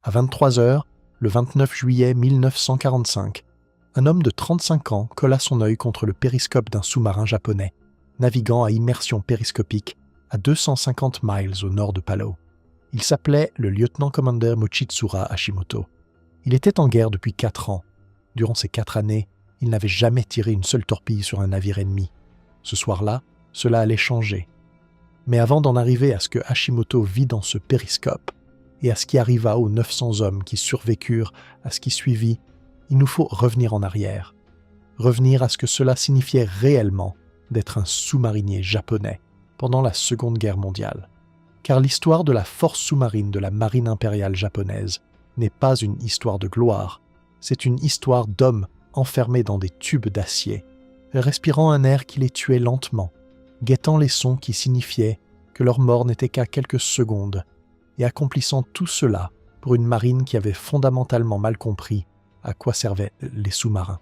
À 23 heures, le 29 juillet 1945, un homme de 35 ans colla son œil contre le périscope d'un sous-marin japonais, naviguant à immersion périscopique à 250 miles au nord de Palau. Il s'appelait le lieutenant-commandeur Mochitsura Hashimoto. Il était en guerre depuis 4 ans. Durant ces 4 années, il n'avait jamais tiré une seule torpille sur un navire ennemi. Ce soir-là, cela allait changer. Mais avant d'en arriver à ce que Hashimoto vit dans ce périscope et à ce qui arriva aux 900 hommes qui survécurent à ce qui suivit, il nous faut revenir en arrière. Revenir à ce que cela signifiait réellement d'être un sous-marinier japonais pendant la Seconde Guerre mondiale. Car l'histoire de la force sous-marine de la marine impériale japonaise n'est pas une histoire de gloire, c'est une histoire d'hommes enfermés dans des tubes d'acier, respirant un air qui les tuait lentement, guettant les sons qui signifiaient que leur mort n'était qu'à quelques secondes, et accomplissant tout cela pour une marine qui avait fondamentalement mal compris à quoi servaient les sous-marins.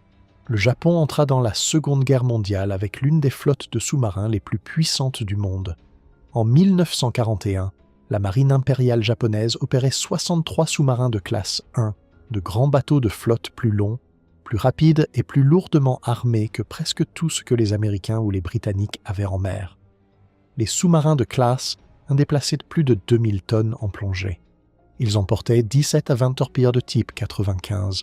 Le Japon entra dans la Seconde Guerre mondiale avec l'une des flottes de sous-marins les plus puissantes du monde. En 1941, la marine impériale japonaise opérait 63 sous-marins de classe 1, de grands bateaux de flotte plus longs, plus rapides et plus lourdement armés que presque tout ce que les Américains ou les Britanniques avaient en mer. Les sous-marins de classe déplaçaient plus de 2000 tonnes en plongée. Ils emportaient 17 à 20 torpilleurs de type 95,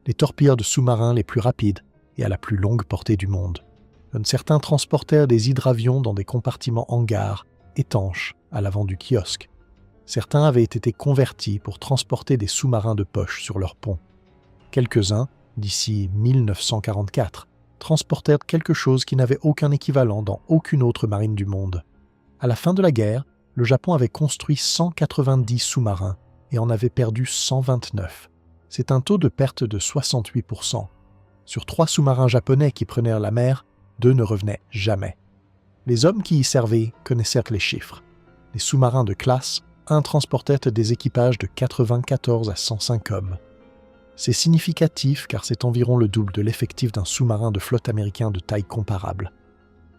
les torpilleurs de sous-marins les plus rapides et à la plus longue portée du monde. Certains transportèrent des hydravions dans des compartiments hangars, étanches, à l'avant du kiosque. Certains avaient été convertis pour transporter des sous-marins de poche sur leurs ponts. Quelques-uns, d'ici 1944, transportèrent quelque chose qui n'avait aucun équivalent dans aucune autre marine du monde. À la fin de la guerre, le Japon avait construit 190 sous-marins et en avait perdu 129. C'est un taux de perte de 68%. Sur 3 sous-marins japonais qui prenaient la mer, 2 ne revenaient jamais. Les hommes qui y servaient connaissaient les chiffres. Les sous-marins de classe, un transportait des équipages de 94 à 105 hommes. C'est significatif car c'est environ le double de l'effectif d'un sous-marin de flotte américain de taille comparable.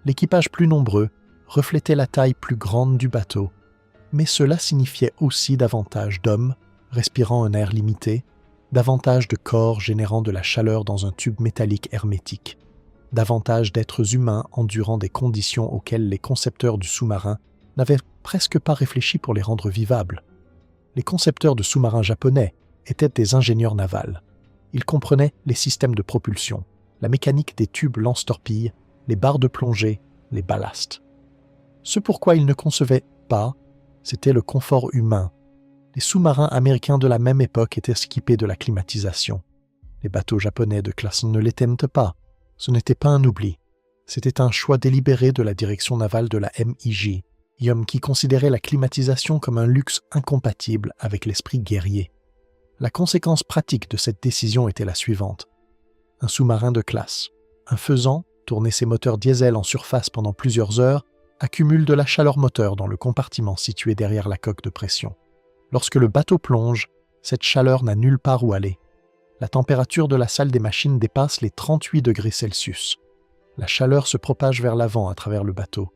L'équipage plus nombreux reflétait la taille plus grande du bateau, mais cela signifiait aussi davantage d'hommes respirant un air limité, davantage de corps générant de la chaleur dans un tube métallique hermétique, davantage d'êtres humains endurant des conditions auxquelles les concepteurs du sous-marin n'avaient presque pas réfléchi pour les rendre vivables. Les concepteurs de sous-marins japonais étaient des ingénieurs navals. Ils comprenaient les systèmes de propulsion, la mécanique des tubes lance-torpilles, les barres de plongée, les ballasts. Ce pourquoi ils ne concevaient pas, c'était le confort humain. Les sous-marins américains de la même époque étaient équipés de la climatisation. Les bateaux japonais de classe ne l'étaient pas. Ce n'était pas un oubli. C'était un choix délibéré de la direction navale de la MIJ, qui considérait la climatisation comme un luxe incompatible avec l'esprit guerrier. La conséquence pratique de cette décision était la suivante. Un sous-marin de classe, un faisan, tourner ses moteurs diesel en surface pendant plusieurs heures, accumule de la chaleur moteur dans le compartiment situé derrière la coque de pression. Lorsque le bateau plonge, cette chaleur n'a nulle part où aller. La température de la salle des machines dépasse les 38 degrés Celsius. La chaleur se propage vers l'avant à travers le bateau.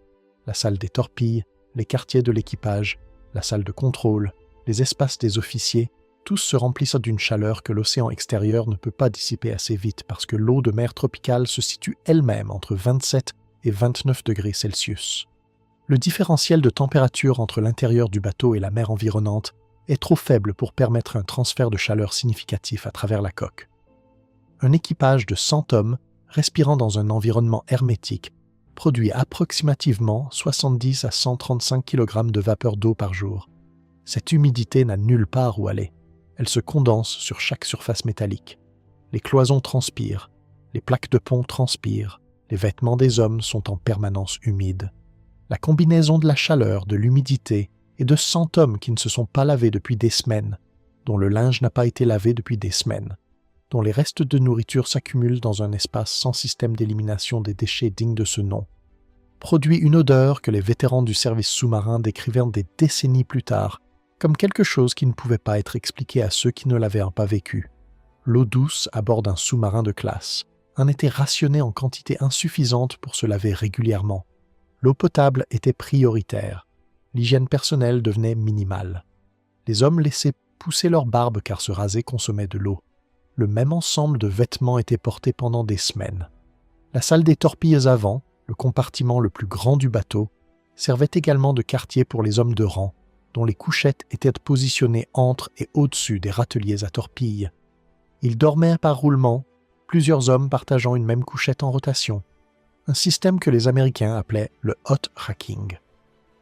La salle des torpilles, les quartiers de l'équipage, la salle de contrôle, les espaces des officiers, tous se remplissent d'une chaleur que l'océan extérieur ne peut pas dissiper assez vite parce que l'eau de mer tropicale se situe elle-même entre 27 et 29 degrés Celsius. Le différentiel de température entre l'intérieur du bateau et la mer environnante est trop faible pour permettre un transfert de chaleur significatif à travers la coque. Un équipage de 100 hommes, respirant dans un environnement hermétique, produit approximativement 70 à 135 kg de vapeur d'eau par jour. Cette humidité n'a nulle part où aller. Elle se condense sur chaque surface métallique. Les cloisons transpirent, les plaques de pont transpirent, les vêtements des hommes sont en permanence humides. La combinaison de la chaleur, de l'humidité et de 100 hommes qui ne se sont pas lavés depuis des semaines, dont le linge n'a pas été lavé depuis des semaines, dont les restes de nourriture s'accumulent dans un espace sans système d'élimination des déchets digne de ce nom, produit une odeur que les vétérans du service sous-marin décrivirent des décennies plus tard comme quelque chose qui ne pouvait pas être expliqué à ceux qui ne l'avaient pas vécu. L'eau douce à bord d'un sous-marin de classe en était rationnée en quantité insuffisante pour se laver régulièrement. L'eau potable était prioritaire. L'hygiène personnelle devenait minimale. Les hommes laissaient poussaient leur barbe car se raser consommait de l'eau. Le même ensemble de vêtements était porté pendant des semaines. La salle des torpilles avant, le compartiment le plus grand du bateau, servait également de quartier pour les hommes de rang, dont les couchettes étaient positionnées entre et au-dessus des râteliers à torpilles. Ils dormaient par roulement, plusieurs hommes partageant une même couchette en rotation, un système que les Américains appelaient le hot racking.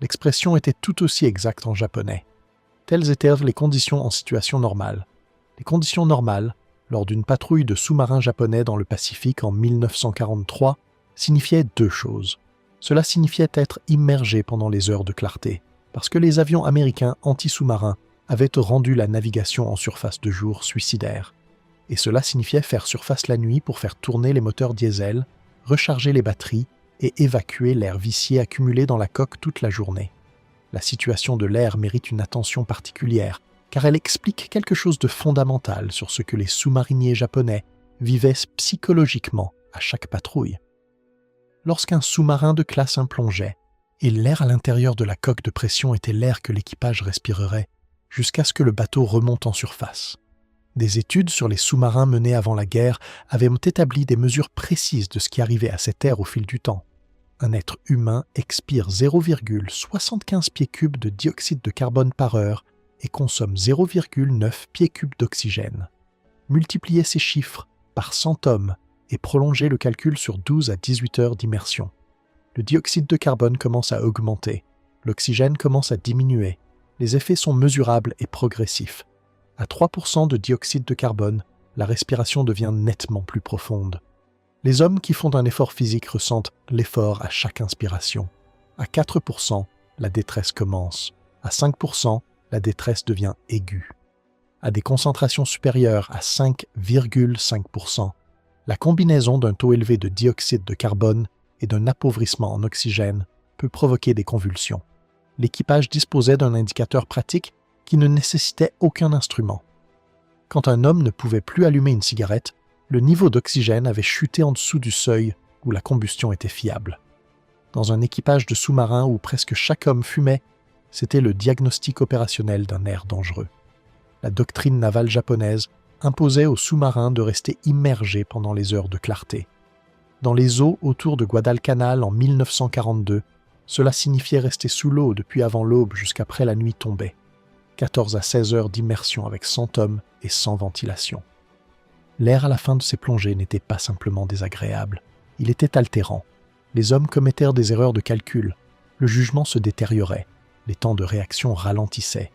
L'expression était tout aussi exacte en japonais. Telles étaient les conditions en situation normale. Les conditions normales, lors d'une patrouille de sous-marins japonais dans le Pacifique en 1943, signifiaient deux choses. Cela signifiait être immergé pendant les heures de clarté, parce que les avions américains anti-sous-marins avaient rendu la navigation en surface de jour suicidaire. Et cela signifiait faire surface la nuit pour faire tourner les moteurs diesel, recharger les batteries et évacuer l'air vicié accumulé dans la coque toute la journée. La situation de l'air mérite une attention particulière, car elle explique quelque chose de fondamental sur ce que les sous-mariniers japonais vivaient psychologiquement à chaque patrouille. Lorsqu'un sous-marin de classe 1 plongeait, et l'air à l'intérieur de la coque de pression était l'air que l'équipage respirerait, jusqu'à ce que le bateau remonte en surface. Des études sur les sous-marins menées avant la guerre avaient établi des mesures précises de ce qui arrivait à cet air au fil du temps. Un être humain expire 0,75 pieds cubes de dioxyde de carbone par heure et consomme 0,9 pieds cubes d'oxygène. Multipliez ces chiffres par 100 hommes et prolongez le calcul sur 12 à 18 heures d'immersion. Le dioxyde de carbone commence à augmenter, l'oxygène commence à diminuer, les effets sont mesurables et progressifs. À 3% de dioxyde de carbone, la respiration devient nettement plus profonde. Les hommes qui font un effort physique ressentent l'effort à chaque inspiration. À 4%, la détresse commence. À 5%, la détresse devient aiguë. À des concentrations supérieures à 5,5%, la combinaison d'un taux élevé de dioxyde de carbone et d'un appauvrissement en oxygène peut provoquer des convulsions. L'équipage disposait d'un indicateur pratique qui ne nécessitait aucun instrument. Quand un homme ne pouvait plus allumer une cigarette, le niveau d'oxygène avait chuté en dessous du seuil où la combustion était fiable. Dans un équipage de sous-marins où presque chaque homme fumait, c'était le diagnostic opérationnel d'un air dangereux. La doctrine navale japonaise imposait aux sous-marins de rester immergés pendant les heures de clarté. Dans les eaux autour de Guadalcanal en 1942, cela signifiait rester sous l'eau depuis avant l'aube jusqu'après la nuit tombée. 14 à 16 heures d'immersion avec 100 hommes et sans ventilation. L'air à la fin de ces plongées n'était pas simplement désagréable, il était altérant. Les hommes commettèrent des erreurs de calcul, le jugement se détériorait, les temps de réaction ralentissaient.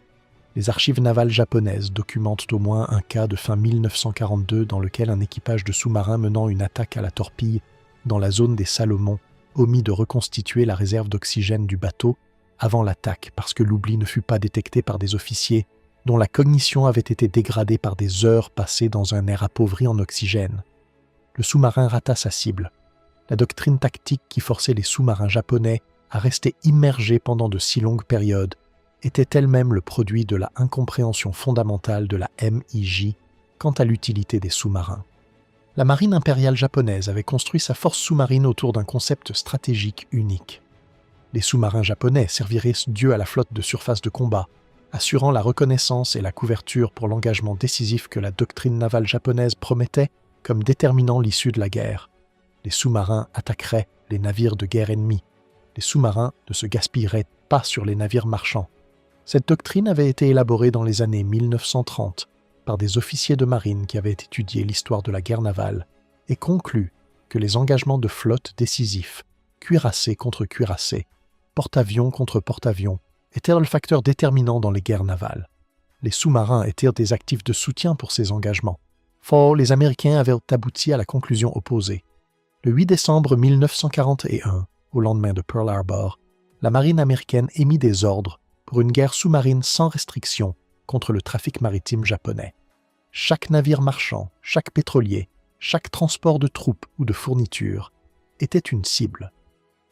Les archives navales japonaises documentent au moins un cas de fin 1942 dans lequel un équipage de sous-marins menant une attaque à la torpille dans la zone des Salomon omit de reconstituer la réserve d'oxygène du bateau avant l'attaque parce que l'oubli ne fut pas détecté par des officiers dont la cognition avait été dégradée par des heures passées dans un air appauvri en oxygène. Le sous-marin rata sa cible. La doctrine tactique qui forçait les sous-marins japonais à rester immergés pendant de si longues périodes était elle-même le produit de la incompréhension fondamentale de la MIJ quant à l'utilité des sous-marins. La marine impériale japonaise avait construit sa force sous-marine autour d'un concept stratégique unique. Les sous-marins japonais serviraient Dieu à la flotte de surface de combat, assurant la reconnaissance et la couverture pour l'engagement décisif que la doctrine navale japonaise promettait comme déterminant l'issue de la guerre. Les sous-marins attaqueraient les navires de guerre ennemis. Les sous-marins ne se gaspilleraient pas sur les navires marchands. Cette doctrine avait été élaborée dans les années 1930 par des officiers de marine qui avaient étudié l'histoire de la guerre navale et conclu que les engagements de flotte décisifs, cuirassés contre cuirassés, porte-avions contre porte-avions, étaient le facteur déterminant dans les guerres navales. Les sous-marins étaient des actifs de soutien pour ces engagements. Fort, les Américains avaient abouti à la conclusion opposée. Le 8 décembre 1941, au lendemain de Pearl Harbor, la marine américaine émit des ordres pour une guerre sous-marine sans restriction contre le trafic maritime japonais. Chaque navire marchand, chaque pétrolier, chaque transport de troupes ou de fournitures était une cible.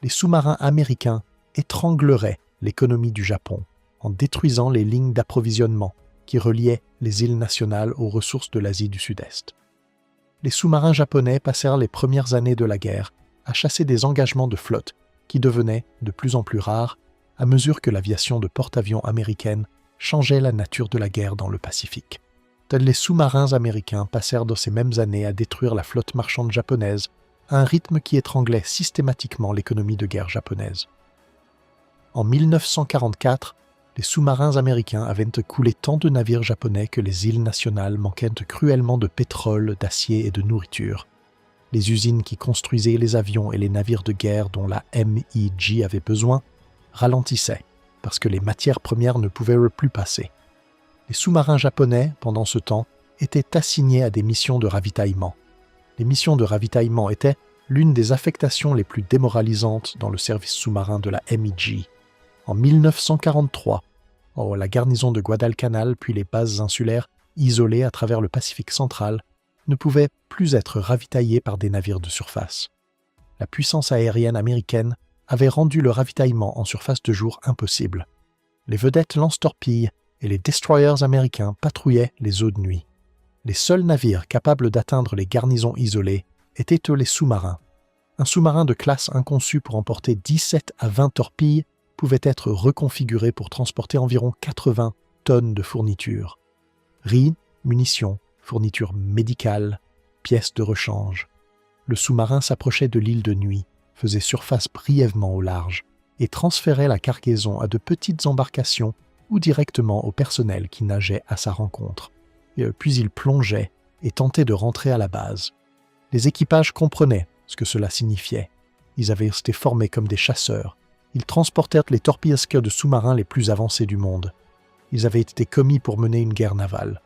Les sous-marins américains étrangleraient l'économie du Japon en détruisant les lignes d'approvisionnement qui reliaient les îles nationales aux ressources de l'Asie du Sud-Est. Les sous-marins japonais passèrent les premières années de la guerre à chasser des engagements de flotte qui devenaient de plus en plus rares à mesure que l'aviation de porte-avions américaine changeait la nature de la guerre dans le Pacifique. Les sous-marins américains passèrent dans ces mêmes années à détruire la flotte marchande japonaise à un rythme qui étranglait systématiquement l'économie de guerre japonaise. En 1944, les sous-marins américains avaient coulé tant de navires japonais que les îles nationales manquaient cruellement de pétrole, d'acier et de nourriture. Les usines qui construisaient les avions et les navires de guerre dont la MiG avait besoin ralentissaient parce que les matières premières ne pouvaient plus passer. Les sous-marins japonais, pendant ce temps, étaient assignés à des missions de ravitaillement. Les missions de ravitaillement étaient l'une des affectations les plus démoralisantes dans le service sous-marin de la MiG. En 1943, la garnison de Guadalcanal puis les bases insulaires isolées à travers le Pacifique central ne pouvaient plus être ravitaillées par des navires de surface. La puissance aérienne américaine avait rendu le ravitaillement en surface de jour impossible. Les vedettes lance-torpilles et les destroyers américains patrouillaient les eaux de nuit. Les seuls navires capables d'atteindre les garnisons isolées étaient les sous-marins. Un sous-marin de classe inconçu pour emporter 17 à 20 torpilles pouvait être reconfiguré pour transporter environ 80 tonnes de fournitures. Riz, munitions, fournitures médicales, pièces de rechange. Le sous-marin s'approchait de l'île de nuit, faisait surface brièvement au large et transférait la cargaison à de petites embarcations ou directement au personnel qui nageait à sa rencontre. Puis il plongeait et tentait de rentrer à la base. Les équipages comprenaient ce que cela signifiait. Ils avaient été formés comme des chasseurs. Ils transportèrent les torpillesques de sous-marins les plus avancés du monde. Ils avaient été commis pour mener une guerre navale.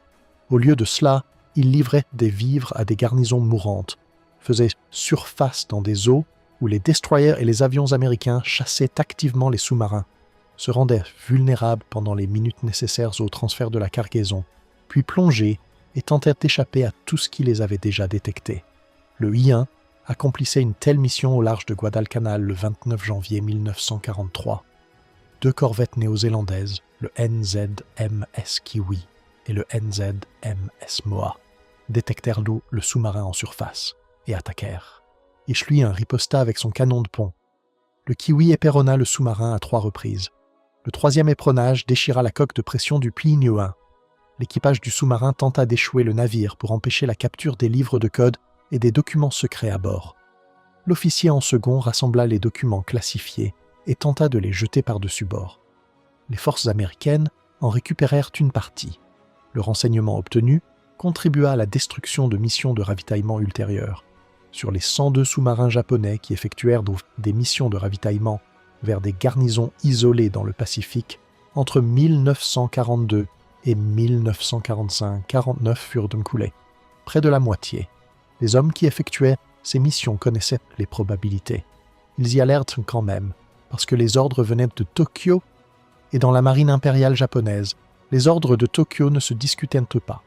Au lieu de cela, ils livraient des vivres à des garnisons mourantes, faisaient surface dans des eaux où les destroyers et les avions américains chassaient activement les sous-marins, se rendaient vulnérables pendant les minutes nécessaires au transfert de la cargaison, puis plongeaient et tentèrent d'échapper à tout ce qui les avait déjà détectés. Le I-1 accomplissait une telle mission au large de Guadalcanal le 29 janvier 1943. 2 corvettes néo-zélandaises, le NZMS Kiwi et le NZMS Moa, détectèrent le sous-marin en surface et attaquèrent. Ishii riposta avec son canon de pont. Le Kiwi éperonna le sous-marin à 3 reprises. Le 3e éperonnage déchira la coque de pression du Plinio 1. L'équipage du sous-marin tenta d'échouer le navire pour empêcher la capture des livres de code et des documents secrets à bord. L'officier en second rassembla les documents classifiés et tenta de les jeter par-dessus bord. Les forces américaines en récupérèrent une partie. Le renseignement obtenu contribua à la destruction de missions de ravitaillement ultérieures. Sur les 102 sous-marins japonais qui effectuèrent des missions de ravitaillement vers des garnisons isolées dans le Pacifique, entre 1942 et 1945, 49 furent coulés. Près de la moitié. Les hommes qui effectuaient ces missions connaissaient les probabilités. Ils y allèrent quand même, parce que les ordres venaient de Tokyo, et dans la marine impériale japonaise, les ordres de Tokyo ne se discutaient pas.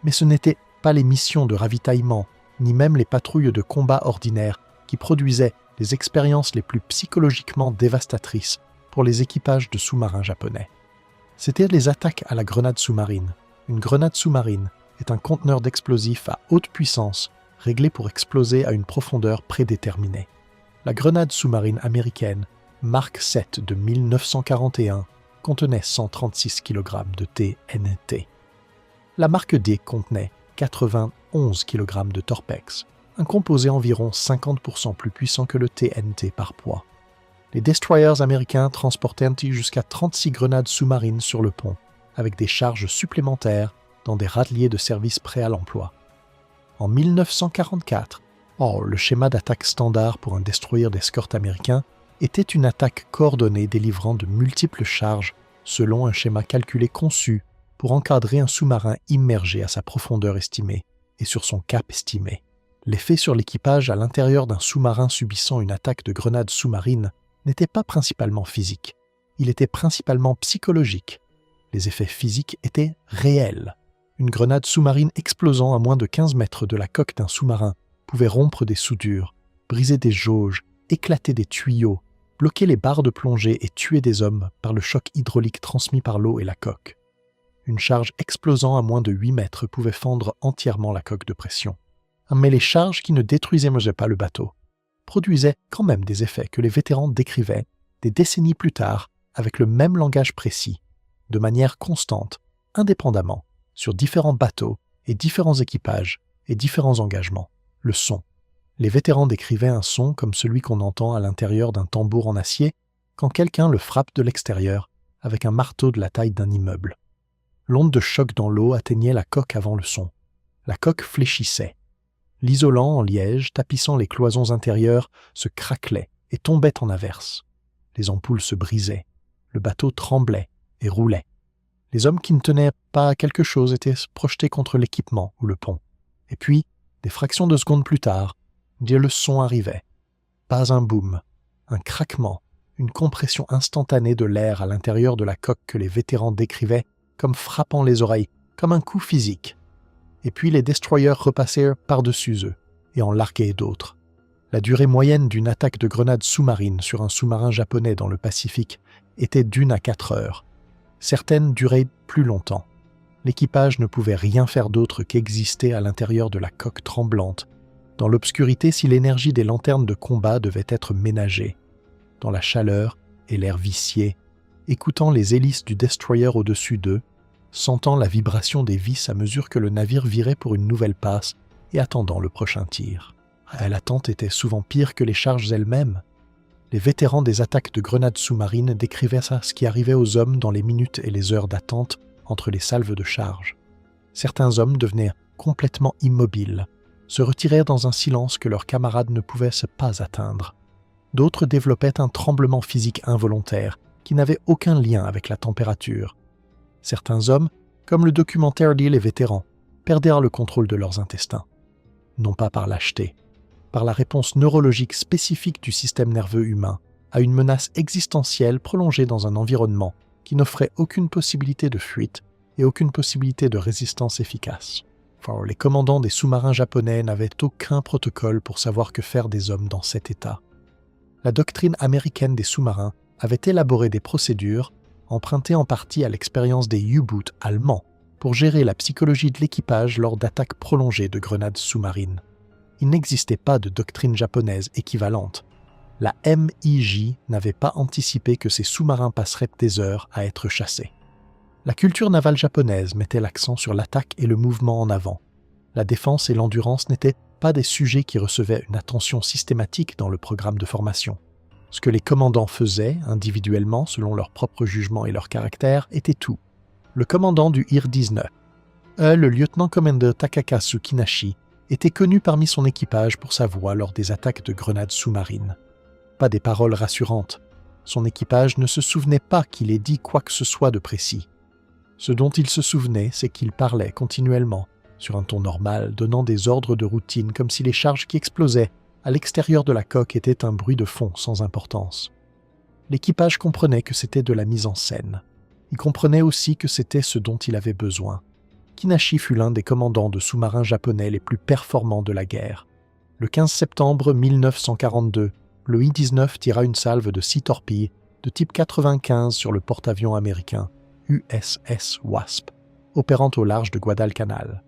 Mais ce n'étaient pas les missions de ravitaillement, ni même les patrouilles de combat ordinaires qui produisaient les expériences les plus psychologiquement dévastatrices pour les équipages de sous-marins japonais. C'étaient les attaques à la grenade sous-marine. Une grenade sous-marine est un conteneur d'explosifs à haute puissance réglé pour exploser à une profondeur prédéterminée. La grenade sous-marine américaine Mark VII de 1941 contenait 136 kg de TNT. La Mark D contenait 91 kg de Torpex, un composé environ 50% plus puissant que le TNT par poids. Les destroyers américains transportèrent jusqu'à 36 grenades sous-marines sur le pont, avec des charges supplémentaires dans des radiers de service prêts à l'emploi. En 1944, le schéma d'attaque standard pour un destroyer d'escorte américain était une attaque coordonnée délivrant de multiples charges selon un schéma calculé conçu pour encadrer un sous-marin immergé à sa profondeur estimée et sur son cap estimé. L'effet sur l'équipage à l'intérieur d'un sous-marin subissant une attaque de grenade sous-marine n'était pas principalement physique, il était principalement psychologique. Les effets physiques étaient réels. Une grenade sous-marine explosant à moins de 15 mètres de la coque d'un sous-marin pouvait rompre des soudures, briser des jauges, éclater des tuyaux, bloquer les barres de plongée et tuer des hommes par le choc hydraulique transmis par l'eau et la coque. Une charge explosant à moins de 8 mètres pouvait fendre entièrement la coque de pression. Mais les charges qui ne détruisaient pas le bateau produisaient quand même des effets que les vétérans décrivaient des décennies plus tard avec le même langage précis. de manière constante, indépendamment, sur différents bateaux et différents équipages et différents engagements. Le son. Les vétérans décrivaient un son comme celui qu'on entend à l'intérieur d'un tambour en acier quand quelqu'un le frappe de l'extérieur avec un marteau de la taille d'un immeuble. L'onde de choc dans l'eau atteignait la coque avant le son. La coque fléchissait. L'isolant en liège, tapissant les cloisons intérieures, se craquelait et tombait en averse. Les ampoules se brisaient. Le bateau tremblait et roulait. Les hommes qui ne tenaient pas à quelque chose étaient projetés contre l'équipement ou le pont. Et puis, des fractions de secondes plus tard, le son arrivait. Pas un boom, un craquement, une compression instantanée de l'air à l'intérieur de la coque que les vétérans décrivaient comme frappant les oreilles, comme un coup physique. Et puis les destroyers repassèrent par-dessus eux et en larguaient d'autres. La durée moyenne d'une attaque de grenade sous-marine sur un sous-marin japonais dans le Pacifique était d'1 à 4 heures. Certaines duraient plus longtemps. L'équipage ne pouvait rien faire d'autre qu'exister à l'intérieur de la coque tremblante, dans l'obscurité si l'énergie des lanternes de combat devait être ménagée, dans la chaleur et l'air vicié, écoutant les hélices du destroyer au-dessus d'eux, sentant la vibration des vis à mesure que le navire virait pour une nouvelle passe et attendant le prochain tir. L'attente était souvent pire que les charges elles-mêmes. Les vétérans des attaques de grenades sous-marines décrivaient ce qui arrivait aux hommes dans les minutes et les heures d'attente entre les salves de charge. Certains hommes devenaient complètement immobiles, se retirèrent dans un silence que leurs camarades ne pouvaient pas atteindre. D'autres développaient un tremblement physique involontaire qui n'avait aucun lien avec la température. Certains hommes, comme le documentaire dit les vétérans, perdèrent le contrôle de leurs intestins. Non pas par lâcheté, par la réponse neurologique spécifique du système nerveux humain à une menace existentielle prolongée dans un environnement qui n'offrait aucune possibilité de fuite et aucune possibilité de résistance efficace. Les commandants des sous-marins japonais n'avaient aucun protocole pour savoir que faire des hommes dans cet état. La doctrine américaine des sous-marins avait élaboré des procédures empruntées en partie à l'expérience des U-boats allemands pour gérer la psychologie de l'équipage lors d'attaques prolongées de grenades sous-marines. Il n'existait pas de doctrine japonaise équivalente. La MIJ n'avait pas anticipé que ces sous-marins passeraient des heures à être chassés. La culture navale japonaise mettait l'accent sur l'attaque et le mouvement en avant. La défense et l'endurance n'étaient pas des sujets qui recevaient une attention systématique dans le programme de formation. Ce que les commandants faisaient, individuellement, selon leur propre jugement et leur caractère, était tout. Le commandant du IR-19, le lieutenant-commandeur Takakasu Kinashi, était connu parmi son équipage pour sa voix lors des attaques de grenades sous-marines. Pas des paroles rassurantes. Son équipage ne se souvenait pas qu'il ait dit quoi que ce soit de précis. Ce dont il se souvenait, c'est qu'il parlait continuellement, sur un ton normal, donnant des ordres de routine comme si les charges qui explosaient à l'extérieur de la coque étaient un bruit de fond sans importance. L'équipage comprenait que c'était de la mise en scène. Il comprenait aussi que c'était ce dont il avait besoin. Kinashi fut l'un des commandants de sous-marins japonais les plus performants de la guerre. Le 15 septembre 1942, le I-19 tira une salve de 6 torpilles de type 95 sur le porte-avions américain USS Wasp, opérant au large de Guadalcanal.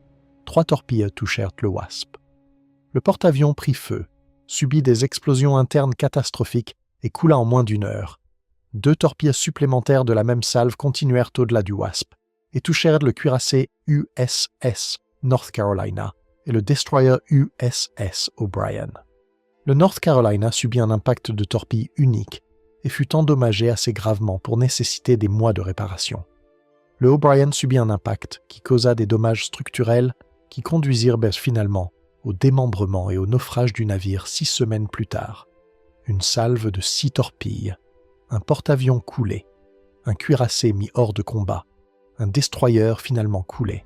3 torpilles touchèrent le Wasp. Le porte-avions prit feu, subit des explosions internes catastrophiques et coula en moins d'1 heure. 2 torpilles supplémentaires de la même salve continuèrent au-delà du Wasp et touchèrent le cuirassé USS North Carolina et le destroyer USS O'Brien. Le North Carolina subit un impact de torpille unique et fut endommagé assez gravement pour nécessiter des mois de réparation. Le O'Brien subit un impact qui causa des dommages structurels qui conduisirent finalement au démembrement et au naufrage du navire 6 semaines plus tard. Une salve de 6 torpilles, un porte-avions coulé, un cuirassé mis hors de combat, un destroyer finalement coulé.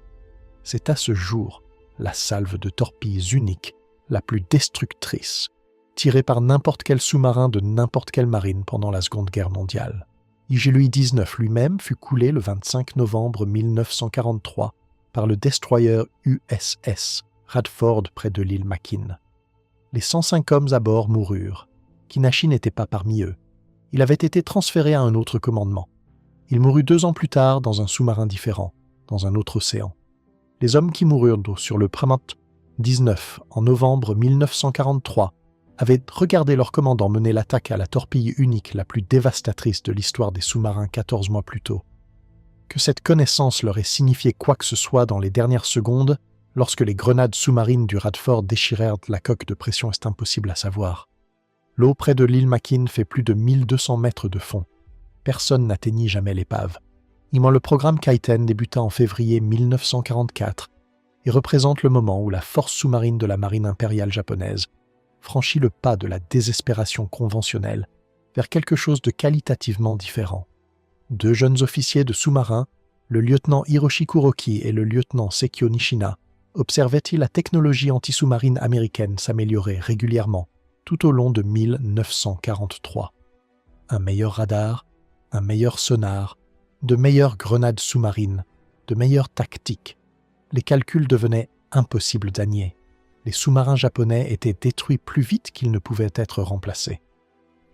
C'est à ce jour la salve de torpilles unique, la plus destructrice, tirée par n'importe quel sous-marin de n'importe quelle marine pendant la Seconde Guerre mondiale. IG-19 lui-même fut coulé le 25 novembre 1943 par le destroyer USS Radford près de l'île Makin. Les 105 hommes à bord moururent. Kinashi n'était pas parmi eux. Il avait été transféré à un autre commandement. Il mourut 2 ans plus tard dans un sous-marin différent, dans un autre océan. Les hommes qui moururent sur le Pramot 19 en novembre 1943 avaient regardé leur commandant mener l'attaque à la torpille unique la plus dévastatrice de l'histoire des sous-marins 14 mois plus tôt. que cette connaissance leur ait signifié quoi que ce soit dans les dernières secondes, lorsque les grenades sous-marines du Radford déchirèrent la coque de pression, est impossible à savoir. L'eau près de l'île Makin fait plus de 1200 mètres de fond. Personne n'atteignit jamais l'épave. Le programme Kaiten débuta en février 1944 et représente le moment où la force sous-marine de la marine impériale japonaise franchit le pas de la désespération conventionnelle vers quelque chose de qualitativement différent. 2 jeunes officiers de sous-marins, le lieutenant Hiroshi Kuroki et le lieutenant Sekio Nishina, observaient-ils la technologie anti-sous-marine américaine s'améliorer régulièrement tout au long de 1943. Un meilleur radar, un meilleur sonar, de meilleures grenades sous-marines, de meilleures tactiques. Les calculs devenaient impossibles à nier. Les sous-marins japonais étaient détruits plus vite qu'ils ne pouvaient être remplacés.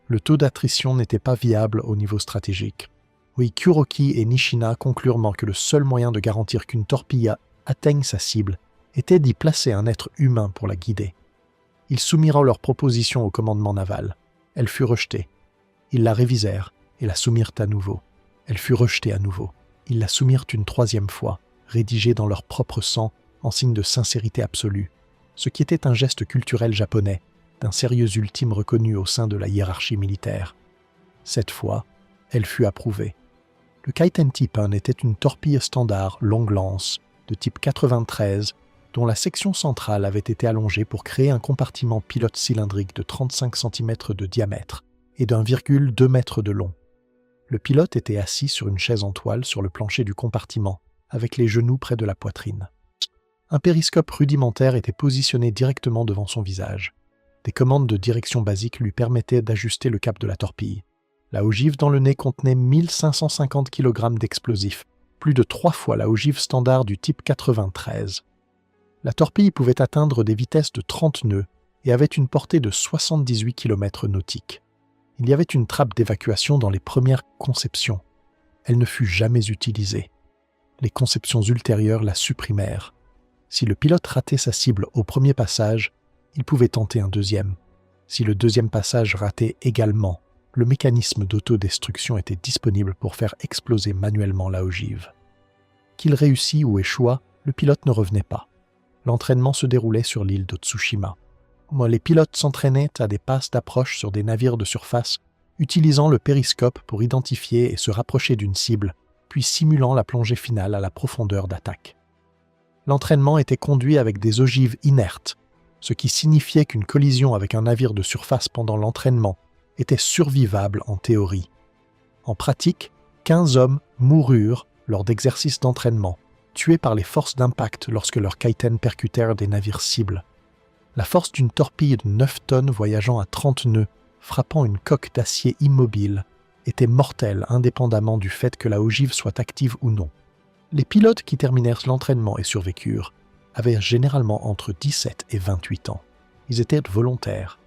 Le taux d'attrition n'était pas viable au niveau stratégique. Oui, Kuroki et Nishina conclurent que le seul moyen de garantir qu'une torpille atteigne sa cible était d'y placer un être humain pour la guider. Ils soumirent leur proposition au commandement naval. Elle fut rejetée. Ils la révisèrent et la soumirent à nouveau. Elle fut rejetée à nouveau. Ils la soumirent une 3e fois, rédigée dans leur propre sang en signe de sincérité absolue, ce qui était un geste culturel japonais, d'un sérieux ultime reconnu au sein de la hiérarchie militaire. Cette fois, elle fut approuvée. Le Kaiten Type 1 était une torpille standard longue lance, de type 93, dont la section centrale avait été allongée pour créer un compartiment pilote cylindrique de 35 cm de diamètre et d'1,2 m de long. Le pilote était assis sur une chaise en toile sur le plancher du compartiment, avec les genoux près de la poitrine. Un périscope rudimentaire était positionné directement devant son visage. Des commandes de direction basiques lui permettaient d'ajuster le cap de la torpille. La ogive dans le nez contenait 1550 kg d'explosifs, plus de 3 fois la ogive standard du type 93. La torpille pouvait atteindre des vitesses de 30 nœuds et avait une portée de 78 km nautiques. Il y avait une trappe d'évacuation dans les premières conceptions. Elle ne fut jamais utilisée. Les conceptions ultérieures la supprimèrent. Si le pilote ratait sa cible au premier passage, il pouvait tenter un deuxième. Si le deuxième passage ratait également, le mécanisme d'autodestruction était disponible pour faire exploser manuellement la ogive. Qu'il réussît ou échouât, le pilote ne revenait pas. L'entraînement se déroulait sur l'île de Tsushima. Les pilotes s'entraînaient à des passes d'approche sur des navires de surface, utilisant le périscope pour identifier et se rapprocher d'une cible, puis simulant la plongée finale à la profondeur d'attaque. L'entraînement était conduit avec des ogives inertes, ce qui signifiait qu'une collision avec un navire de surface pendant l'entraînement était survivable en théorie. En pratique, 15 hommes moururent lors d'exercices d'entraînement, tués par les forces d'impact lorsque leurs kaiten percutèrent des navires cibles. La force d'une torpille de 9 tonnes voyageant à 30 nœuds, frappant une coque d'acier immobile, était mortelle indépendamment du fait que la ogive soit active ou non. Les pilotes qui terminèrent l'entraînement et survécurent avaient généralement entre 17 et 28 ans. Ils étaient volontaires.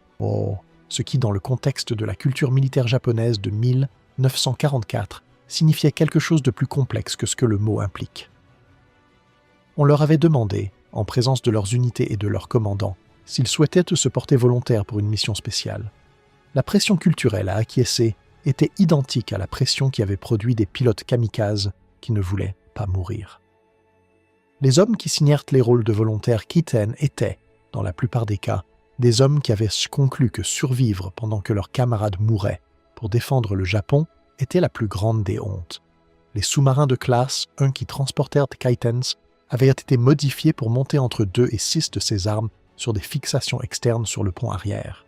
Ce qui, dans le contexte de la culture militaire japonaise de 1944, signifiait quelque chose de plus complexe que ce que le mot implique. On leur avait demandé, en présence de leurs unités et de leurs commandants, s'ils souhaitaient se porter volontaires pour une mission spéciale. La pression culturelle à acquiescer était identique à la pression qui avait produit des pilotes kamikazes qui ne voulaient pas mourir. Les hommes qui signèrent les rôles de volontaires Kiten étaient, dans la plupart des cas, des hommes qui avaient conclu que survivre pendant que leurs camarades mouraient pour défendre le Japon était la plus grande des hontes. Les sous-marins de classe 1 qui transportèrent des kaitens avaient été modifiés pour monter entre 2 et 6 de ces armes sur des fixations externes sur le pont arrière.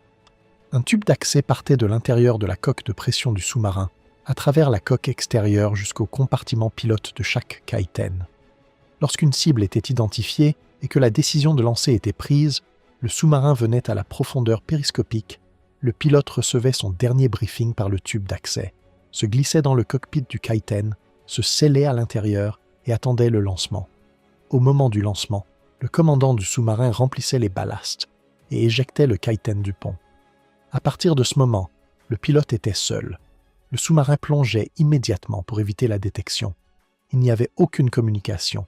Un tube d'accès partait de l'intérieur de la coque de pression du sous-marin, à travers la coque extérieure jusqu'au compartiment pilote de chaque kaiten. Lorsqu'une cible était identifiée et que la décision de lancer était prise, le sous-marin venait à la profondeur périscopique, le pilote recevait son dernier briefing par le tube d'accès, se glissait dans le cockpit du kaiten, se scellait à l'intérieur et attendait le lancement. Au moment du lancement, le commandant du sous-marin remplissait les ballasts et éjectait le kaiten du pont. À partir de ce moment, le pilote était seul. Le sous-marin plongeait immédiatement pour éviter la détection. Il n'y avait aucune communication.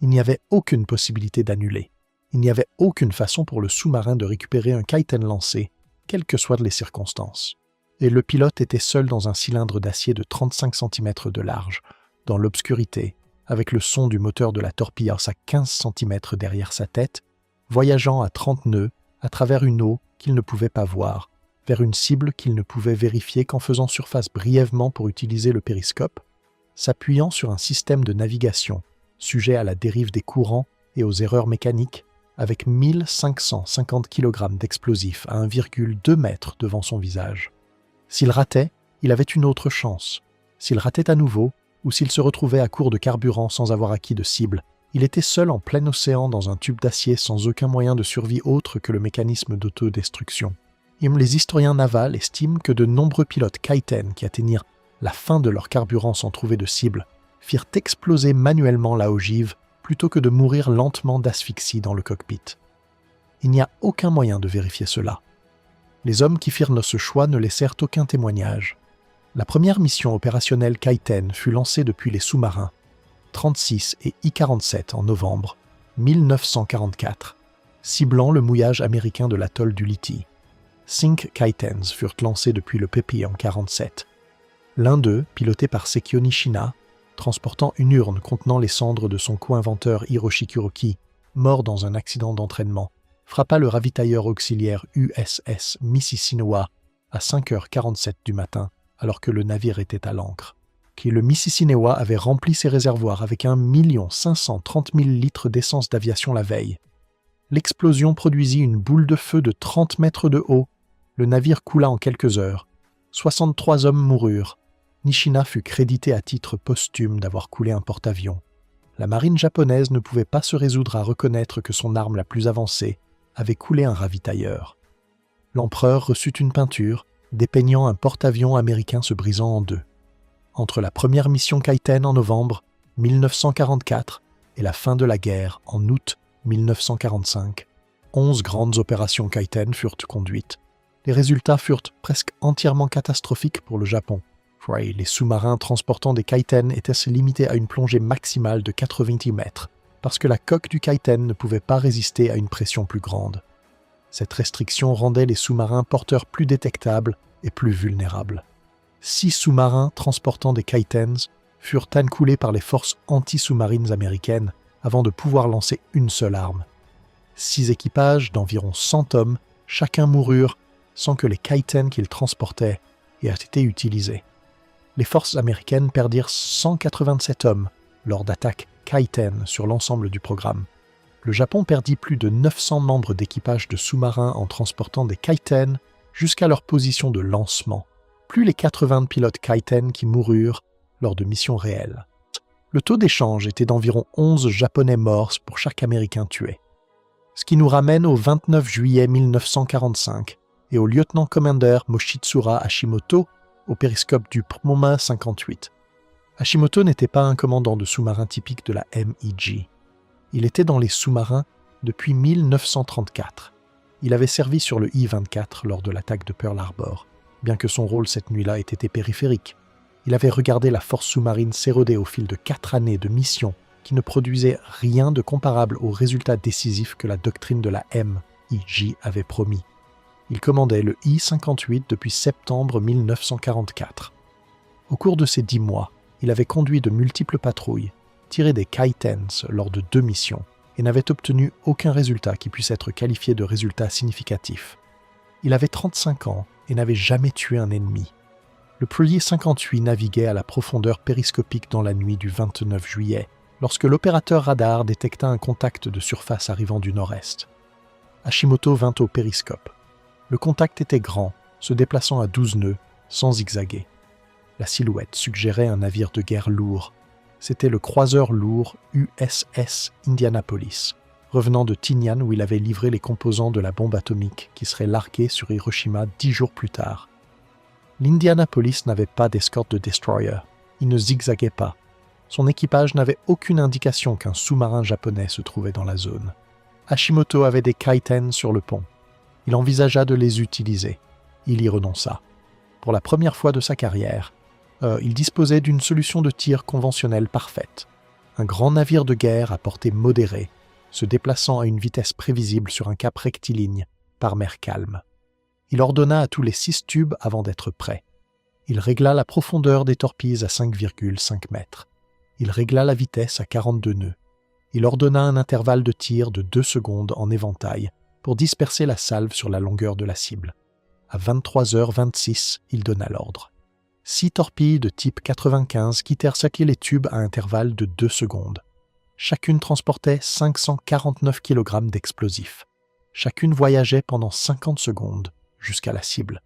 Il n'y avait aucune possibilité d'annuler. Il n'y avait aucune façon pour le sous-marin de récupérer un kaiten lancé, quelles que soient les circonstances. Et le pilote était seul dans un cylindre d'acier de 35 cm de large, dans l'obscurité, avec le son du moteur de la Torpillas à 15 cm derrière sa tête, voyageant à 30 nœuds à travers une eau qu'il ne pouvait pas voir, vers une cible qu'il ne pouvait vérifier qu'en faisant surface brièvement pour utiliser le périscope, s'appuyant sur un système de navigation, sujet à la dérive des courants et aux erreurs mécaniques, avec 1550 kg d'explosifs à 1,2 m devant son visage. S'il ratait, il avait une autre chance. S'il ratait à nouveau, ou s'il se retrouvait à court de carburant sans avoir acquis de cible, il était seul en plein océan dans un tube d'acier sans aucun moyen de survie autre que le mécanisme d'autodestruction. Les historiens navals estiment que de nombreux pilotes Kaiten qui atteignirent la fin de leur carburant sans trouver de cible firent exploser manuellement la ogive plutôt que de mourir lentement d'asphyxie dans le cockpit. Il n'y a aucun moyen de vérifier cela. Les hommes qui firent ce choix ne laissèrent aucun témoignage. La première mission opérationnelle Kaiten fut lancée depuis les sous-marins 36 et I-47 en novembre 1944, ciblant le mouillage américain de l'atoll d'Ulithi. 5 Kaitens furent lancés depuis le Pepi en 1947. L'un d'eux, piloté par Sekio Nishina, transportant une urne contenant les cendres de son co-inventeur Hiroshi Kuroki, mort dans un accident d'entraînement, frappa le ravitailleur auxiliaire USS Mississinawa à 5h47 du matin, alors que le navire était à l'ancre. Le Mississinawa avait rempli ses réservoirs avec 1 530 000 litres d'essence d'aviation la veille. L'explosion produisit une boule de feu de 30 mètres de haut. Le navire coula en quelques heures. 63 hommes moururent. Nishina fut crédité à titre posthume d'avoir coulé un porte-avions. La marine japonaise ne pouvait pas se résoudre à reconnaître que son arme la plus avancée avait coulé un ravitailleur. L'empereur reçut une peinture dépeignant un porte-avions américain se brisant en deux. Entre la première mission Kaiten en novembre 1944 et la fin de la guerre en août 1945, 11 grandes opérations Kaiten furent conduites. Les résultats furent presque entièrement catastrophiques pour le Japon. Les sous-marins transportant des Kaiten étaient limités à une plongée maximale de 90 mètres, parce que la coque du Kaiten ne pouvait pas résister à une pression plus grande. Cette restriction rendait les sous-marins porteurs plus détectables et plus vulnérables. 6 sous-marins transportant des Kaitens furent coulés par les forces anti-sous-marines américaines avant de pouvoir lancer une seule arme. 6 équipages d'environ 100 hommes, chacun moururent sans que les Kaiten qu'ils transportaient aient été utilisés. Les forces américaines perdirent 187 hommes lors d'attaques Kaiten sur l'ensemble du programme. Le Japon perdit plus de 900 membres d'équipage de sous-marins en transportant des Kaiten jusqu'à leur position de lancement, plus les 80 pilotes Kaiten qui moururent lors de missions réelles. Le taux d'échange était d'environ 11 Japonais morts pour chaque Américain tué. Ce qui nous ramène au 29 juillet 1945 et au lieutenant-commandeur Moshitsura Hashimoto au périscope du Promoma 58. Hashimoto n'était pas un commandant de sous-marin typique de la MiG. Il était dans les sous-marins depuis 1934. Il avait servi sur le I-24 lors de l'attaque de Pearl Harbor, bien que son rôle cette nuit-là ait été périphérique. Il avait regardé la force sous-marine s'éroder au fil de 4 années de mission qui ne produisaient rien de comparable aux résultats décisifs que la doctrine de la MiG avait promis. Il commandait le I-58 depuis septembre 1944. Au cours de ces 10 mois, il avait conduit de multiples patrouilles, tiré des Kaitens lors de 2 missions, et n'avait obtenu aucun résultat qui puisse être qualifié de résultat significatif. Il avait 35 ans et n'avait jamais tué un ennemi. Le Prairie 58 naviguait à la profondeur périscopique dans la nuit du 29 juillet, lorsque l'opérateur radar détecta un contact de surface arrivant du nord-est. Hashimoto vint au périscope. Le contact était grand, se déplaçant à 12 nœuds, sans zigzaguer. La silhouette suggérait un navire de guerre lourd. C'était le croiseur lourd USS Indianapolis, revenant de Tinian où il avait livré les composants de la bombe atomique qui serait larguée sur Hiroshima 10 jours plus tard. L'Indianapolis n'avait pas d'escorte de destroyer. Il ne zigzaguait pas. Son équipage n'avait aucune indication qu'un sous-marin japonais se trouvait dans la zone. Hashimoto avait des Kaiten sur le pont. Il envisagea de les utiliser. Il y renonça. Pour la première fois de sa carrière, il disposait d'une solution de tir conventionnelle parfaite. Un grand navire de guerre à portée modérée, se déplaçant à une vitesse prévisible sur un cap rectiligne, par mer calme. Il ordonna à tous les 6 tubes avant d'être prêt. Il régla la profondeur des torpilles à 5,5 mètres. Il régla la vitesse à 42 nœuds. Il ordonna un intervalle de tir de 2 secondes en éventail pour disperser la salve sur la longueur de la cible. À 23h26, il donna l'ordre. 6 torpilles de type 95 quittèrent saquer les tubes à intervalle de 2 secondes. Chacune transportait 549 kg d'explosifs. Chacune voyageait pendant 50 secondes jusqu'à la cible.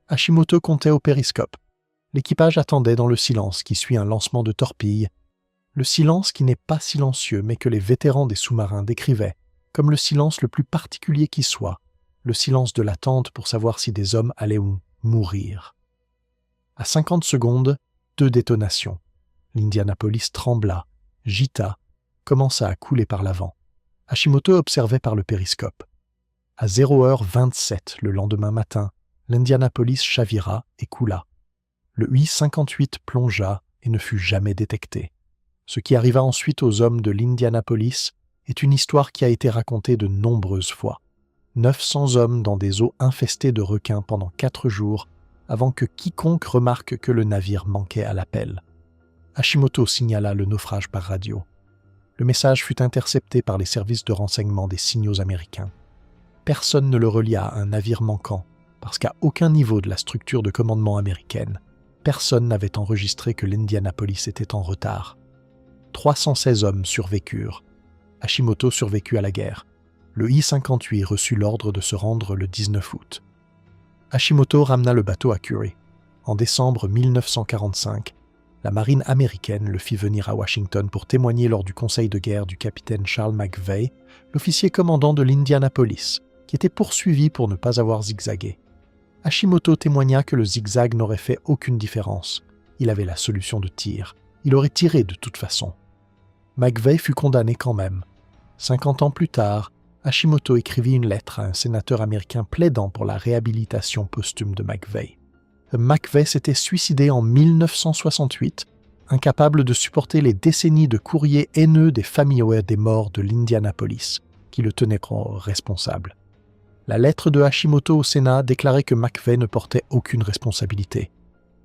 Hashimoto comptait au périscope. L'équipage attendait dans le silence qui suit un lancement de torpilles. Le silence qui n'est pas silencieux mais que les vétérans des sous-marins décrivaient comme le silence le plus particulier qui soit, le silence de l'attente pour savoir si des hommes allaient mourir. À 50 secondes, 2 détonations. L'Indianapolis trembla, gita, commença à couler par l'avant. Hashimoto observait par le périscope. À 0h27 le lendemain matin, l'Indianapolis chavira et coula. Le I-58 plongea et ne fut jamais détecté. Ce qui arriva ensuite aux hommes de l'Indianapolis est une histoire qui a été racontée de nombreuses fois. 900 hommes dans des eaux infestées de requins pendant 4 jours avant que quiconque remarque que le navire manquait à l'appel. Hashimoto signala le naufrage par radio. Le message fut intercepté par les services de renseignement des signaux américains. Personne ne le relia à un navire manquant parce qu'à aucun niveau de la structure de commandement américaine, personne n'avait enregistré que l'Indianapolis était en retard. 316 hommes survécurent. Hashimoto survécut à la guerre. Le I-58 reçut l'ordre de se rendre le 19 août. Hashimoto ramena le bateau à Curie. En décembre 1945, la marine américaine le fit venir à Washington pour témoigner lors du conseil de guerre du capitaine Charles McVeigh, l'officier commandant de l'Indianapolis, qui était poursuivi pour ne pas avoir zigzagué. Hashimoto témoigna que le zigzag n'aurait fait aucune différence. Il avait la solution de tir. Il aurait tiré de toute façon. McVeigh fut condamné quand même. 50 ans plus tard, Hashimoto écrivit une lettre à un sénateur américain plaidant pour la réhabilitation posthume de McVeigh. McVeigh s'était suicidé en 1968, incapable de supporter les décennies de courriers haineux des familles des morts de l'Indianapolis, qui le tenaient responsable. La lettre de Hashimoto au Sénat déclarait que McVeigh ne portait aucune responsabilité.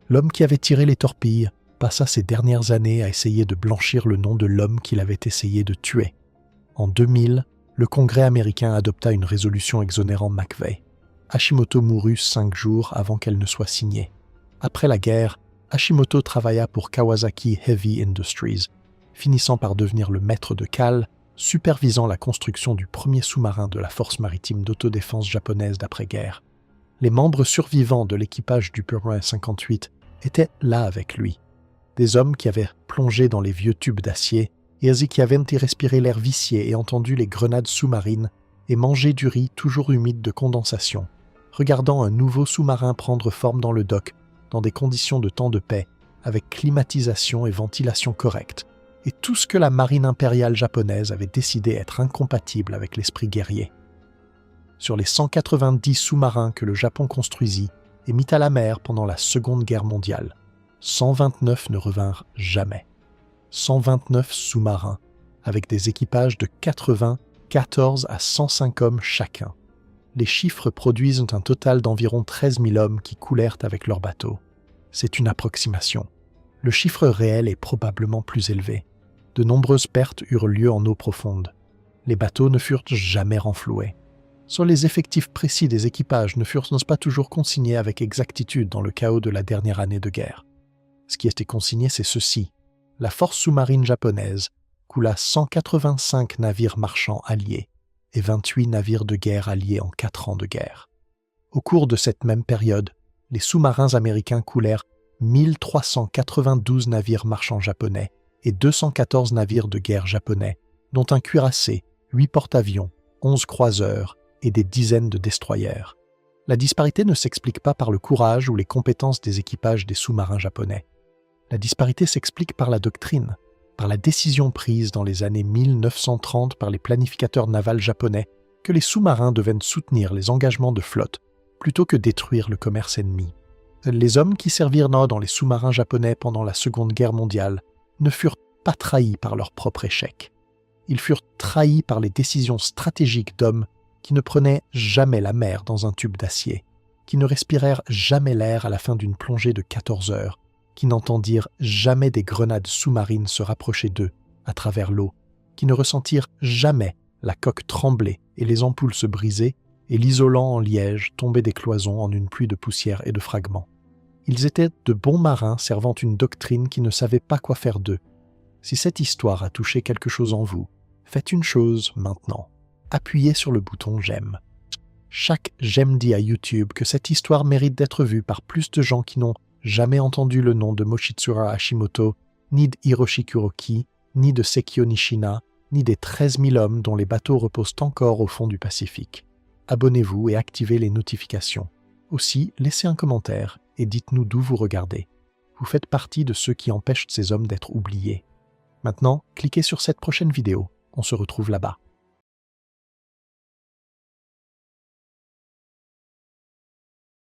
L'homme qui avait tiré les torpilles passa ses dernières années à essayer de blanchir le nom de l'homme qu'il avait essayé de tuer. En 2000, le Congrès américain adopta une résolution exonérant McVeigh. Hashimoto mourut 5 jours avant qu'elle ne soit signée. Après la guerre, Hashimoto travailla pour Kawasaki Heavy Industries, finissant par devenir le maître de cale, supervisant la construction du premier sous-marin de la force maritime d'autodéfense japonaise d'après-guerre. Les membres survivants de l'équipage du Purin 58 étaient là avec lui. Des hommes qui avaient plongé dans les vieux tubes d'acier et qui avaient respiré l'air vicié et entendu les grenades sous-marines et mangé du riz toujours humide de condensation, regardant un nouveau sous-marin prendre forme dans le dock dans des conditions de temps de paix, avec climatisation et ventilation correcte, et tout ce que la marine impériale japonaise avait décidé être incompatible avec l'esprit guerrier. Sur les 190 sous-marins que le Japon construisit et mit à la mer pendant la Seconde Guerre mondiale, 129 ne revinrent jamais. 129 sous-marins, avec des équipages de 94 à 105 hommes chacun. Les chiffres produisent un total d'environ 13 000 hommes qui coulèrent avec leurs bateaux. C'est une approximation. Le chiffre réel est probablement plus élevé. De nombreuses pertes eurent lieu en eau profonde. Les bateaux ne furent jamais renfloués. Sur les effectifs précis des équipages ne furent pas toujours consignés avec exactitude dans le chaos de la dernière année de guerre. Ce qui était consigné, c'est ceci. La force sous-marine japonaise coula 185 navires marchands alliés et 28 navires de guerre alliés en 4 ans de guerre. Au cours de cette même période, les sous-marins américains coulèrent 1392 navires marchands japonais et 214 navires de guerre japonais, dont un cuirassé, 8 porte-avions, 11 croiseurs et des dizaines de destroyers. La disparité ne s'explique pas par le courage ou les compétences des équipages des sous-marins japonais. La disparité s'explique par la doctrine, par la décision prise dans les années 1930 par les planificateurs navals japonais que les sous-marins devaient soutenir les engagements de flotte plutôt que détruire le commerce ennemi. Les hommes qui servirent dans les sous-marins japonais pendant la Seconde Guerre mondiale ne furent pas trahis par leur propre échec. Ils furent trahis par les décisions stratégiques d'hommes qui ne prenaient jamais la mer dans un tube d'acier, qui ne respirèrent jamais l'air à la fin d'une plongée de 14 heures, qui n'entendirent jamais des grenades sous-marines se rapprocher d'eux à travers l'eau, qui ne ressentirent jamais la coque trembler et les ampoules se briser et l'isolant en liège tomber des cloisons en une pluie de poussière et de fragments. Ils étaient de bons marins servant une doctrine qui ne savait pas quoi faire d'eux. Si cette histoire a touché quelque chose en vous, faites une chose maintenant. Appuyez sur le bouton « J'aime ». Chaque j'aime dit à YouTube que cette histoire mérite d'être vue par plus de gens qui n'ont jamais entendu le nom de Mochitsura Hashimoto, ni de Hiroshi Kuroki, ni de Sekio Nishina, ni des 13 000 hommes dont les bateaux reposent encore au fond du Pacifique. Abonnez-vous et activez les notifications. Aussi, laissez un commentaire et dites-nous d'où vous regardez. Vous faites partie de ceux qui empêchent ces hommes d'être oubliés. Maintenant, cliquez sur cette prochaine vidéo. On se retrouve là-bas.